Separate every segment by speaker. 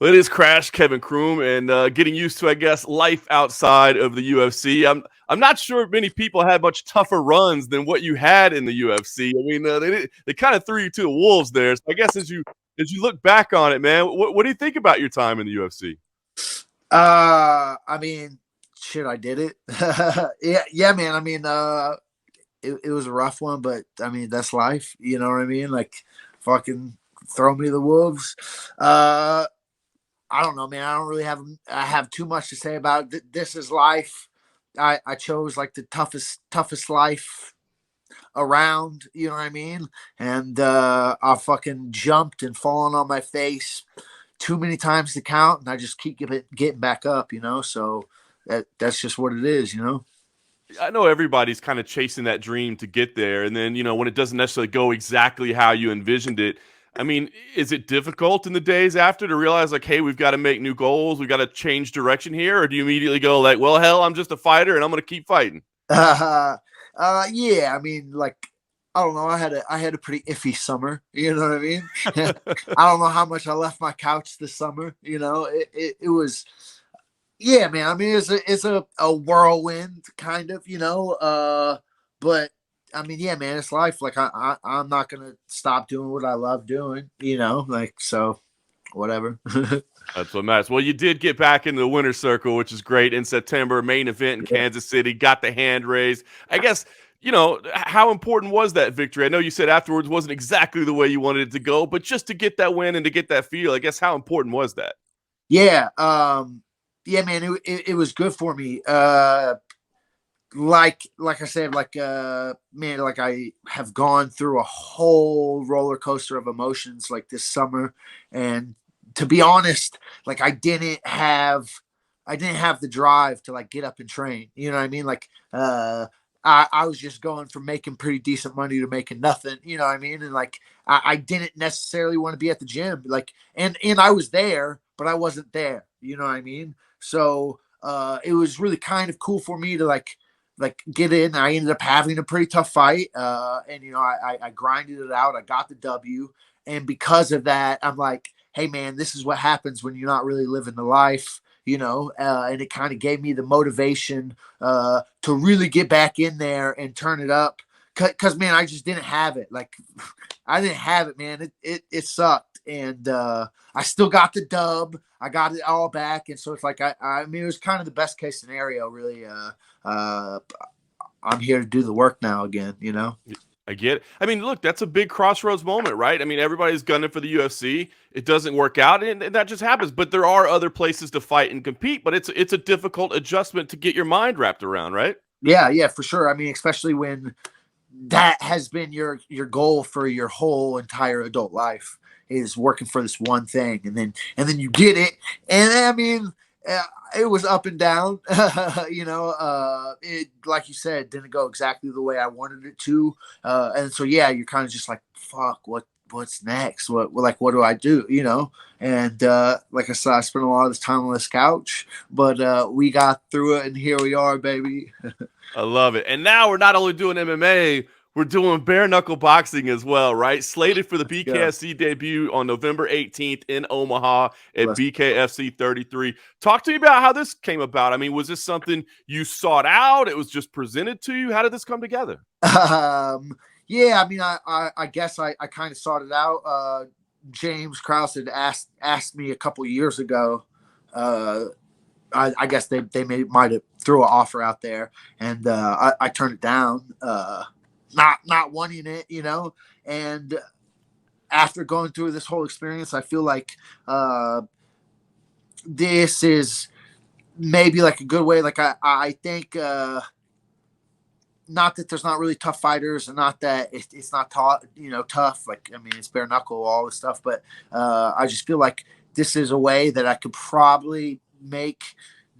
Speaker 1: Well, it is Crash, Kevin Croom, and getting used to, I guess, life outside of the UFC. I'm not sure many people had much tougher runs than what you had in the UFC. I mean, they kind of threw you to the wolves there. So I guess as you look back on it, man, what do you think about your time in the UFC?
Speaker 2: I mean, shit, I did it. Yeah, man. I mean, it was a rough one, but I mean, that's life. You know what I mean? Like, fucking throw me to the wolves. Uh, I don't know, man. I don't really have too much to say about it. This is life. I chose like the toughest life around. You know what I mean? And I fucking jumped and fallen on my face too many times to count, and I just keep getting back up. So that's just what it is.
Speaker 1: I know everybody's kind of chasing that dream to get there, and then when it doesn't necessarily go exactly how you envisioned it. I mean, is it difficult in the days after to realize like, hey, we've got to make new goals, we've got to change direction here, or do you immediately go like, well, hell, I'm just a fighter and I'm going to keep fighting?
Speaker 2: Yeah. I mean, like, I don't know. I had a pretty iffy summer. You know what I mean? I don't know how much I left my couch this summer. It was. Yeah, man. I mean, it's a whirlwind kind of. But I mean, yeah, man. It's life. Like I'm not gonna stop doing what I love doing. Like so, whatever.
Speaker 1: That's what matters. Well, you did get back into the winner's circle, which is great. In September, main event in
Speaker 2: Yeah.
Speaker 1: Kansas City, got the hand raised. I guess, how important was that victory? I know you said afterwards wasn't exactly the way you wanted it to go, but just to get that win and to get that feel, I guess how important was that?
Speaker 2: Yeah. Yeah, man. It was good for me. Like I said, like man, like I have gone through a whole roller coaster of emotions like this summer, and to be honest, like I didn't have the drive to like get up and train. You know what I mean? Like I was just going from making pretty decent money to making nothing. You know what I mean? And like I didn't necessarily want to be at the gym. Like and I was there, but I wasn't there. You know what I mean? So it was really kind of cool for me to like get in. I ended up having a pretty tough fight, and I grinded it out. I got the W, and because of that, I'm like, hey man, this is what happens when you're not really living the life. And it kind of gave me the motivation to really get back in there and turn it up. Cause man, I just didn't have it. Like I didn't have it, man. It sucked, and I still got the dub. I got it all back, and so it's like I mean, it was kind of the best case scenario, really. Uh, I'm here to do the work now again.
Speaker 1: I get it. I mean, look, that's a big crossroads moment, right? I mean, everybody's gunning for the UFC. It doesn't work out, and that just happens. But there are other places to fight and compete. But it's a difficult adjustment to get your mind wrapped around, right?
Speaker 2: Yeah, for sure. I mean, especially when that has been your goal for your whole entire adult life is working for this one thing, and then you get it, and I mean, uh, it was up and down. It, like you said, didn't go exactly the way I wanted it to, and so yeah, you're kind of just like, fuck, what's next? What do I do? And like I said, I spent a lot of this time on this couch, but we got through it, and here we are, baby.
Speaker 1: I love it. And now we're not only doing MMA, we're doing bare knuckle boxing as well, right? Slated for the
Speaker 2: Let's go.
Speaker 1: BKFC debut on November 18th in Omaha at
Speaker 2: Let's
Speaker 1: BKFC 33. Talk to me about how this came about. I mean, was this something you sought out? It was just presented to you? How did this come together?
Speaker 2: Yeah, I mean, I guess I kind of sought it out. James Krause had asked me a couple years ago. I guess they might have threw an offer out there, and I turned it down, not wanting it. And after going through this whole experience, I feel like this is maybe like a good way. Like I think. Not that there's not really tough fighters, and not that it's not tough. Like, I mean, it's bare knuckle, all this stuff. But I just feel like this is a way that I could probably make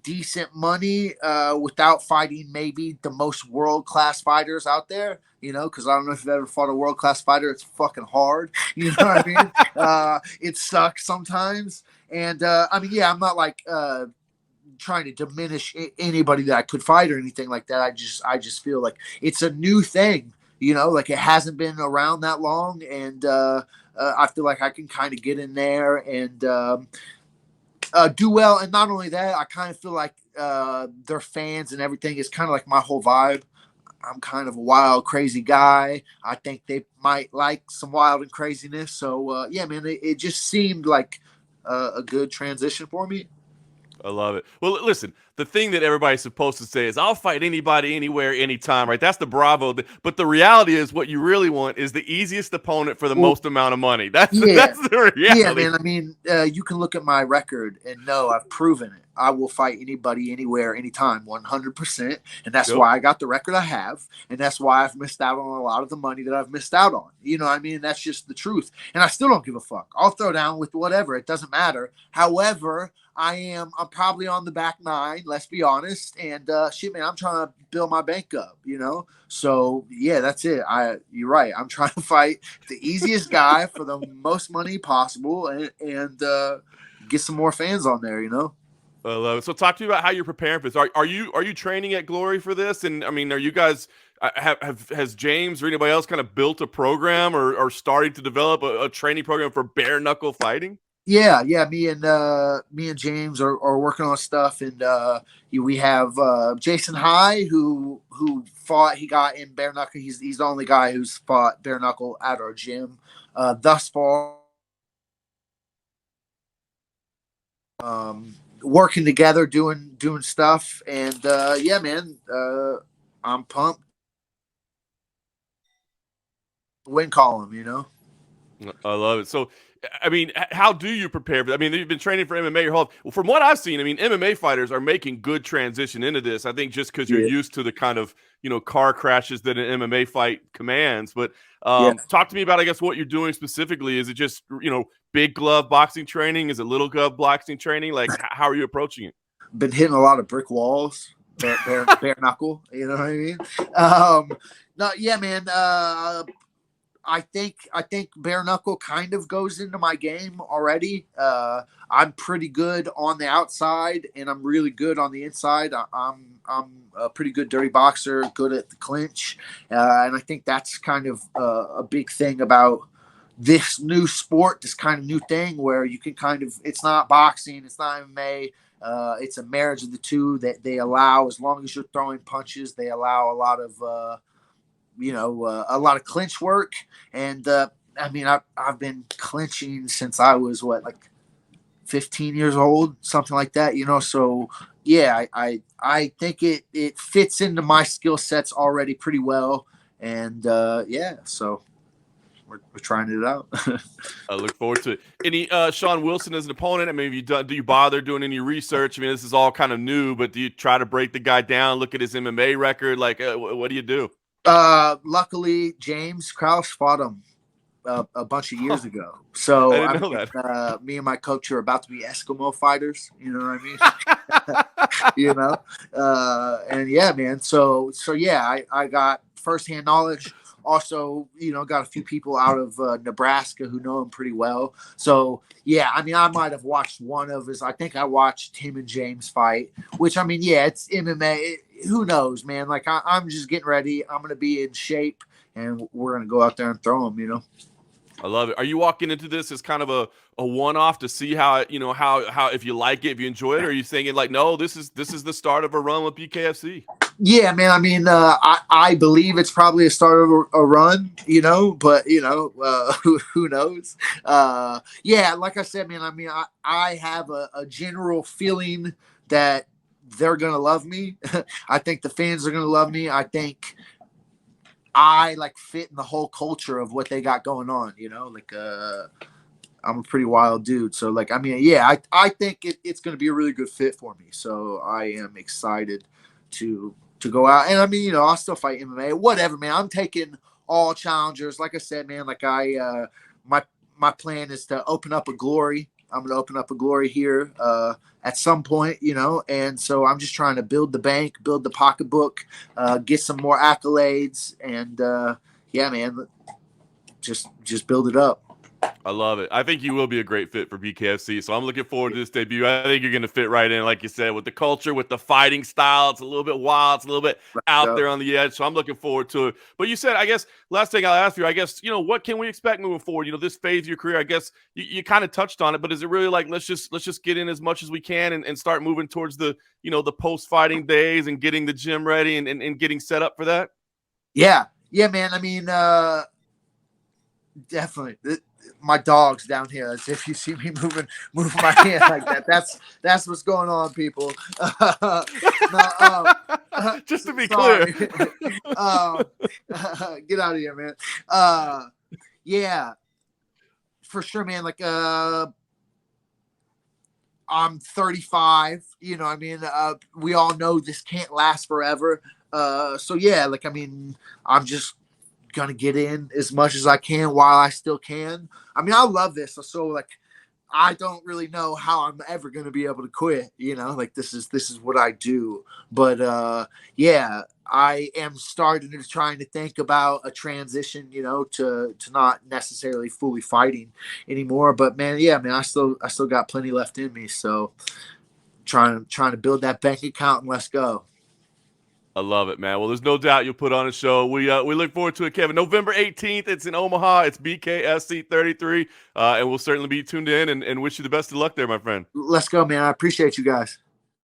Speaker 2: decent money without fighting maybe the most world class fighters out there. Because I don't know if you've ever fought a world class fighter. It's fucking hard. You know what I mean? It sucks sometimes. And I mean, yeah, I'm not like trying to diminish anybody that I could fight or anything like that. I just feel like it's a new thing, like it hasn't been around that long, and I feel like I can kind of get in there and do well. And not only that, I kind of feel like their fans and everything is kind of like my whole vibe. I'm kind of a wild, crazy guy. I think they might like some wild and craziness. So, yeah, man, it just seemed like a good transition for me.
Speaker 1: I love it. Well, listen, the thing that everybody's supposed to say is, I'll fight anybody, anywhere, anytime, right? That's the bravo. But the reality is, what you really want is the easiest opponent for the
Speaker 2: Well,
Speaker 1: most amount of money. That's
Speaker 2: yeah.
Speaker 1: the
Speaker 2: Yeah,
Speaker 1: reality.
Speaker 2: man. I mean, you can look at my record and know I've proven it. I will fight anybody, anywhere, anytime, 100%. And that's
Speaker 1: Yep.
Speaker 2: why I got the record I have. And that's why I've missed out on a lot of the money that I've missed out on. You know what I mean? That's just the truth. And I still don't give a fuck. I'll throw down with whatever. It doesn't matter. However, I'm probably on the back nine, let's be honest. And shit, man, I'm trying to build my bank up, you know? So yeah, that's it. You're right. I'm trying to fight the easiest guy for the most money possible and get some more fans on there, you know?
Speaker 1: I love it. So, talk to me about how you're preparing for this. Are you training at Glory for this? And I mean, are you guys has James or anybody else kind of built a program or starting to develop a training program for bare knuckle fighting?
Speaker 2: Yeah. Me and James are working on stuff, and we have Jason High who fought. He got in bare knuckle. He's the only guy who's fought bare knuckle at our gym thus far. Working together, doing stuff, and yeah, man, I'm pumped. Win column, you know.
Speaker 1: I love it. So, I mean, how do you prepare for that? I mean, you've been training for MMA your whole. Well, from what I've seen, I mean, MMA fighters are making good transition into this. I think just because you're
Speaker 2: Yeah,
Speaker 1: used to the kind of car crashes that an MMA fight commands. But
Speaker 2: yeah.
Speaker 1: talk to me about, I guess, what you're doing specifically. Is it just big glove boxing training? Is it little glove boxing training? Like, how are you approaching it?
Speaker 2: Been hitting a lot of brick walls, bare knuckle. You know what I mean? No, yeah, man. I think bare knuckle kind of goes into my game already. I'm pretty good on the outside, and I'm really good on the inside. I'm a pretty good dirty boxer, good at the clinch, and I think that's kind of a big thing about this new sport, this kind of new thing where you can kind of, it's not boxing, it's not MMA. It's a marriage of the two that they allow, as long as you're throwing punches, they allow a lot of a lot of clinch work. And I mean, I've been clinching since I was like 15 years old, something like that, you know. So yeah, I think it fits into my skill sets already pretty well. And yeah, so we're trying it out.
Speaker 1: I look forward to it. Any Sean Wilson as an opponent? I mean, do you bother doing any research? I mean, this is all kind of new, but do you try to break the guy down, look at his MMA record? Like, what do you do?
Speaker 2: Luckily, James Krause fought him a bunch of years ago.
Speaker 1: I
Speaker 2: So I
Speaker 1: didn't know
Speaker 2: mean,
Speaker 1: that.
Speaker 2: me and my coach are about to be Eskimo fighters. You know what I mean? You know, and yeah, man. So yeah, I got firsthand knowledge. Also, got a few people out of Nebraska who know him pretty well. So yeah, I mean, I might have watched one of his. I think I watched him and James fight. Which, I mean, yeah, it's MMA. Who knows, man? Like I'm just getting ready. I'm gonna be in shape, and we're gonna go out there and throw him. You know.
Speaker 1: I love it. Are you walking into this as kind of a one off to see how how if you like it, if you enjoy it, or are you thinking like, no, this is the start of a run with BKFC?
Speaker 2: Yeah, man. I mean, I believe it's probably a start of a run, but who knows? Yeah, like I said, man. I mean, I have a general feeling that they're gonna love me. I think the fans are gonna love me. I think I like fit in the whole culture of what they got going on. Like I'm a pretty wild dude. So like, I mean, yeah, I think it's gonna be a really good fit for me. So I am excited to go out. And I mean, I'll still fight MMA, whatever, man. I'm taking all challengers. Like I said, man, like my plan is to open up a Glory. I'm going to open up a Glory here at some point, and so I'm just trying to build the bank, build the pocketbook, get some more accolades, and yeah, man, just build it up.
Speaker 1: I love it. I think you will be a great fit for BKFC. So I'm looking forward to this debut. I think you're going to fit right in, like you said, with the culture, with the fighting style. It's a little bit wild. It's a little bit out
Speaker 2: So,
Speaker 1: there on the edge. So I'm looking forward to it. But you said, I guess, last thing I'll ask you, I guess, what can we expect moving forward? This phase of your career, I guess you kind of touched on it, but is it really like, let's just get in as much as we can and start moving towards the post-fighting days and getting the gym ready and getting set up for that?
Speaker 2: yeah. Yeah, man. I mean, definitely. My dog's down here. As if you see me moving my hand like that. That's what's going on, people. No,
Speaker 1: Just to be
Speaker 2: sorry.
Speaker 1: clear.
Speaker 2: Get out of here, man. Yeah, for sure, man. Like, I'm 35. You know, I mean, we all know this can't last forever. So yeah, like, I mean, I'm just gonna get in as much as I can while I still can. I mean, I love this. So like, I don't really know how I'm ever gonna be able to quit. Like this is what I do. But yeah, I am starting to trying to think about a transition. To not necessarily fully fighting anymore. But man, yeah, man, I still got plenty left in me. So trying to build that bank account and let's go.
Speaker 1: I love it, man. Well, there's no doubt you'll put on a show. We look forward to it, Kevin. November 18th, it's in Omaha. It's BKFC 33, and we'll certainly be tuned in and wish you the best of luck there, my friend.
Speaker 2: Let's go, man. I appreciate you guys.